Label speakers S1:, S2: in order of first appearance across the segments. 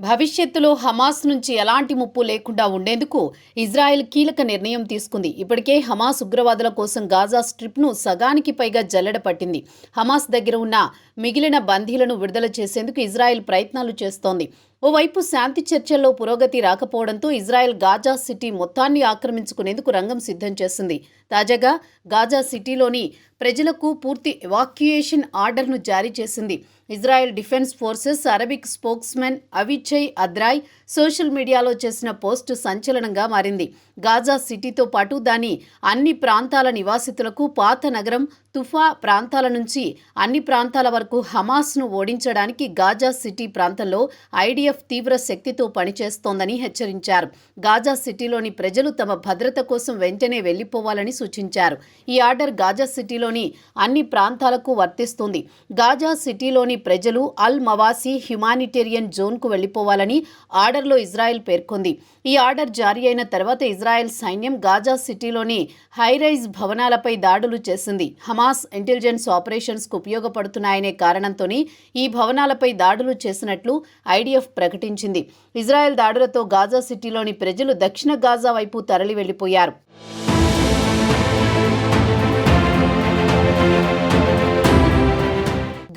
S1: భవిష్యత్తులో హమాస్ నుంచి ఎలాంటి ముప్పు లేకుండా ఉండేందుకు ఇజ్రాయెల్ కీలక నిర్ణయం తీసుకుంది. ఇప్పటికే హమాస్ ఉగ్రవాదుల కోసం గాజా స్ట్రిప్ను సగానికి పైగా జల్లెడ పట్టింది. హమాస్ దగ్గర ఉన్న మిగిలిన బందీలను విడుదల చేసేందుకు ఇజ్రాయెల్ ప్రయత్నాలు చేస్తోంది. ఓవైపు శాంతి చర్చల్లో పురోగతి రాకపోవడంతో ఇజ్రాయెల్ గాజా సిటీ మొత్తాన్ని ఆక్రమించుకునేందుకు రంగం సిద్ధం చేసింది. తాజాగా గాజా సిటీలోని ప్రజలకు పూర్తి ఎవాక్యుయేషన్ ఆర్డర్ను జారీ చేసింది. Israel defence forces Arabic spokesman Avichay Adraee social మీడియాలో చేసిన పోస్టు సంచలనంగా మారింది. గాజా సిటీతో పాటు దాని అన్ని ప్రాంతాల నివాసితులకు పాత నగరం తుఫా ప్రాంతాల నుంచి అన్ని ప్రాంతాల వరకు హమాస్ను ఓడించడానికి గాజా సిటీ ప్రాంతంలో ఐడిఎఫ్ తీవ్ర శక్తితో పనిచేస్తోందని హెచ్చరించారు. గాజా సిటీలోని ప్రజలు తమ భద్రత కోసం వెంటనే వెళ్లిపోవాలని సూచించారు. ఈ ఆర్డర్ గాజా సిటీలోని అన్ని ప్రాంతాలకు వర్తిస్తుంది. గాజా సిటీలోని ప్రజలు అల్ మవాసి హ్యుమానిటేరియన్ జోన్కు వెళ్లిపోవాలని ఆర్డర్లో ఇజ్రాయెల్ పేర్కొంది. ఈ ఆర్డర్ జారీ అయిన తర్వాత ఇజ్రాయెల్ సైన్యం గాజా సిటీలోని హైరైజ్ భవనాలపై దాడులు చేసింది. హమాస్ ఇంటెలిజెన్స్ ఆపరేషన్స్కు ఉపయోగపడుతున్నాయనే కారణంతోనే ఈ భవనాలపై దాడులు చేసినట్లు ఐడిఎఫ్ ప్రకటించింది. ఇజ్రాయెల్ దాడులతో గాజా సిటీలోని ప్రజలు దక్షిణ గాజా వైపు తరలి వెళ్లిపోయారు.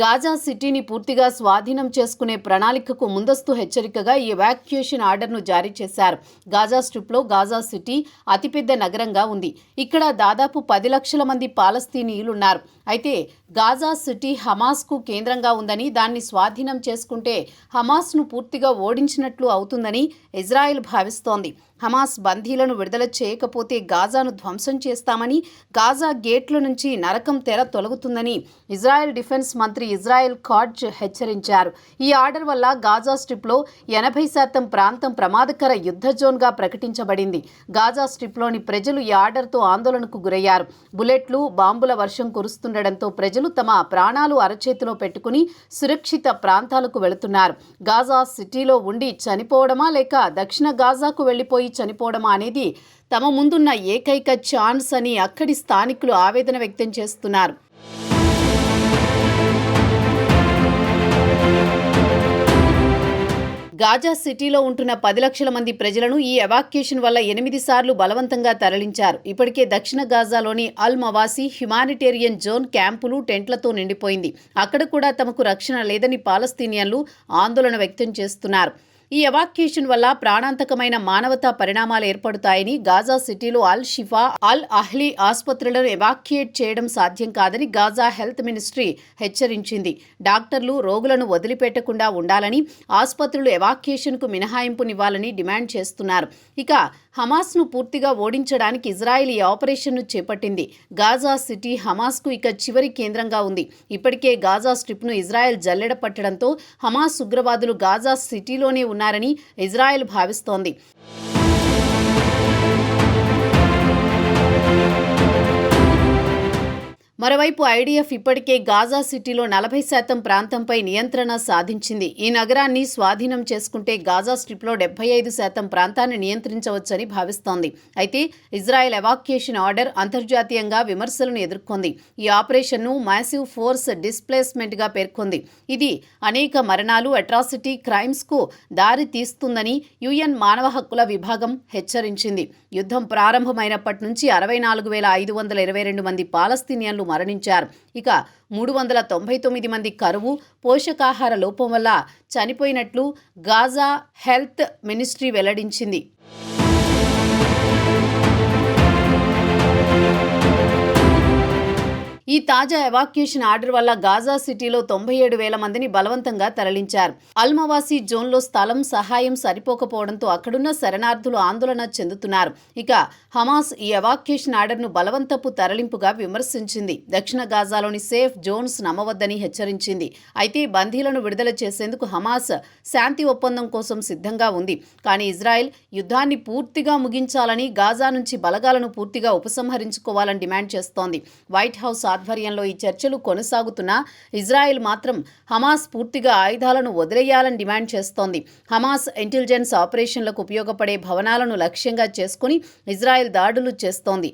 S1: గాజా సిటీని పూర్తిగా స్వాధీనం చేసుకునే ప్రణాళికకు ముందస్తు హెచ్చరికగా ఈ ఎవాక్యుయేషన్ ఆర్డర్ను జారీ చేశారు. గాజా స్ట్రిప్లో గాజా సిటీ అతిపెద్ద నగరంగా ఉంది. ఇక్కడ దాదాపు 10 లక్షల మంది పాలస్తీనీయులున్నారు. అయితే గాజా సిటీ హమాస్కు కేంద్రంగా ఉందని, దాన్ని స్వాధీనం చేసుకుంటే హమాస్ను పూర్తిగా ఓడించినట్లు అవుతుందని ఇజ్రాయెల్ భావిస్తోంది. హమాస్ బందీలను విడుదల చేయకపోతే గాజాను ధ్వంసం చేస్తామని, గాజా గేట్ల నుంచి నరకం తెర తొలగుతుందని ఇజ్రాయెల్ డిఫెన్స్ మంత్రి ఇజ్రాయెల్ కాట్జ్ హెచ్చరించారు. ఈ ఆర్డర్ వల్ల గాజా స్ట్రిప్లో 80% ప్రాంతం ప్రమాదకర యుద్ధ జోన్గా ప్రకటించబడింది. గాజా స్ట్రిప్లోని ప్రజలు ఈ ఆర్డర్తో ఆందోళనకు గురయ్యారు. బుల్లెట్లు, బాంబుల వర్షం కురుస్తుండటంతో ప్రజలు తమ ప్రాణాలు అరచేతిలో పెట్టుకుని సురక్షిత ప్రాంతాలకు వెళుతున్నారు. గాజా సిటీలో ఉండి చనిపోవడమా లేక దక్షిణ గాజాకు వెళ్లిపోయి చనిపోవడమా అనేది తమ ముందున్న ఏకైక ఛాన్స్ అని అక్కడి స్థానికులు ఆవేదన వ్యక్తం చేస్తున్నారు. గాజా సిటీలో ఉంటున్న 10 లక్షల మంది ప్రజలను ఈ ఎవాక్యుయేషన్ వల్ల 8 సార్లు బలవంతంగా తరలించారు. ఇప్పటికే దక్షిణ గాజాలోని అల్ మవాసి హ్యుమానిటేరియన్ జోన్ క్యాంపులు టెంట్లతో నిండిపోయింది. అక్కడ కూడా తమకు రక్షణ లేదని పాలస్తీనియన్లు ఆందోళన వ్యక్తం చేస్తున్నారు. ఈ ఎవాక్యుయేషన్ వల్ల ప్రాణాంతకమైన మానవతా పరిణామాలు ఏర్పడతాయని, గాజా సిటీలో అల్ షిఫా, అల్ అహ్లీ ఆసుపత్రులను ఎవాక్యుయేట్ చేయడం సాధ్యం కాదని గాజా హెల్త్ మినిస్ట్రీ హెచ్చరించింది. డాక్టర్లు రోగులను వదిలిపెట్టకుండా ఉండాలని, ఆసుపత్రులు ఎవాక్యుయేషన్కు మినహాయింపునివ్వాలని డిమాండ్ చేస్తున్నారు. ఇక హమాస్ను పూర్తిగా ఓడించడానికి ఇజ్రాయెల్ ఈ ఆపరేషన్ను చేపట్టింది. గాజా సిటీ హమాస్కు ఇక చివరి కేంద్రంగా ఉంది. ఇప్పటికే గాజా స్ట్రిప్ను ఇజ్రాయెల్ జల్లెడ పట్టడంతో హమాస్ ఉగ్రవాదులు గాజా సిటీలోనే ఉన్నారని ఇజ్రాయెల్ భావిస్తోంది. మరోవైపు ఐడిఎఫ్ ఇప్పటికే గాజా సిటీలో 40% ప్రాంతంపై నియంత్రణ సాధించింది. ఈ నగరాన్ని స్వాధీనం చేసుకుంటే గాజా స్ట్రిప్లో 75% ప్రాంతాన్ని నియంత్రించవచ్చని భావిస్తోంది. అయితే ఇజ్రాయెల్ ఎవాక్యుయేషన్ ఆర్డర్ అంతర్జాతీయంగా విమర్శలను ఎదుర్కొంది. ఈ ఆపరేషన్ను మ్యాసివ్ ఫోర్స్ డిస్ప్లేస్మెంట్గా పేర్కొంది. ఇది అనేక మరణాలు, అట్రాసిటీ క్రైమ్స్కు దారి తీస్తుందని యుఎన్ మానవ హక్కుల విభాగం హెచ్చరించింది. యుద్ధం ప్రారంభమైనప్పటి నుంచి 64,522 మంది పాలస్తీనియన్లు మరణించారు. ఇక 399 మంది కరువు, పోషకాహార లోపం వల్ల చనిపోయినట్లు గాజా హెల్త్ మినిస్ట్రీ వెల్లడించింది. ఈ తాజా ఎవాక్యుయేషన్ ఆర్డర్ వల్ల గాజా సిటీలో 97,000 మందిని బలవంతంగా తరలించారు. అల్మవాసి జోన్లో స్థలం, సహాయం సరిపోకపోవడంతో అక్కడున్న శరణార్థులు ఆందోళన చెందుతున్నారు. ఇక హమాస్ ఈ ఎవాక్యుయేషన్ ఆర్డర్ను బలవంతపు తరలింపుగా విమర్శించింది. దక్షిణ గాజాలోని సేఫ్ జోన్స్ నమ్మవద్దని హెచ్చరించింది. అయితే బందీలను విడుదల చేసేందుకు హమాస్ శాంతి ఒప్పందం కోసం సిద్ధంగా ఉంది. కానీ ఇజ్రాయెల్ యుద్ధాన్ని పూర్తిగా ముగించాలని, గాజా నుంచి బలగాలను పూర్తిగా ఉపసంహరించుకోవాలని డిమాండ్ చేస్తోంది. వైట్ హౌస్ ఆధ్వర్యంలో ఈ చర్చలు కొనసాగుతున్నా ఇజ్రాయెల్ మాత్రం హమాస్ పూర్తిగా ఆయుధాలను వదిలేయాలని డిమాండ్ చేస్తోంది. హమాస్ ఇంటెలిజెన్స్ ఆపరేషన్లకు ఉపయోగపడే భవనాలను లక్ష్యంగా చేసుకుని ఇజ్రాయెల్ దాడులు చేస్తోంది.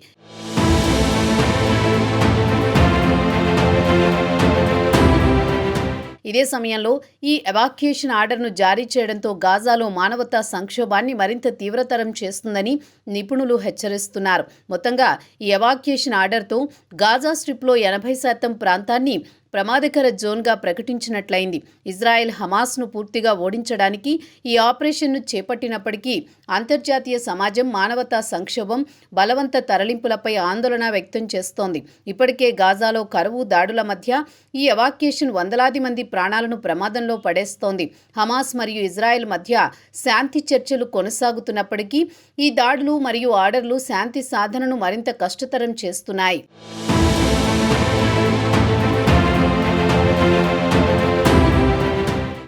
S1: ఇదే సమయంలో ఈ ఎవాక్యుయేషన్ ఆర్డర్ను జారీ చేయడంతో గాజాలో మానవతా సంక్షోభాన్ని మరింత తీవ్రతరం చేస్తుందని నిపుణులు హెచ్చరిస్తున్నారు. మొత్తంగా ఈ ఎవాక్యుయేషన్ ఆర్డర్తో గాజా స్ట్రిప్లో 80% ప్రాంతాన్ని ప్రమాదకర జోన్గా ప్రకటించినట్లయింది. ఇజ్రాయెల్ హమాస్ను పూర్తిగా ఓడించడానికి ఈ ఆపరేషన్ను చేపట్టినప్పటికీ అంతర్జాతీయ సమాజం మానవతా సంక్షోభం, బలవంత తరలింపులపై ఆందోళన వ్యక్తం చేస్తోంది. ఇప్పటికే గాజాలో కరువు దాడుల మధ్య ఈ ఎవాక్యుయేషన్ వందలాది మంది ప్రాణాలను ప్రమాదంలో పడేస్తోంది. హమాస్ మరియు ఇజ్రాయెల్ మధ్య శాంతి చర్చలు కొనసాగుతున్నప్పటికీ ఈ దాడులు మరియు ఆర్డర్లు శాంతి సాధనను మరింత కష్టతరం చేస్తున్నాయి.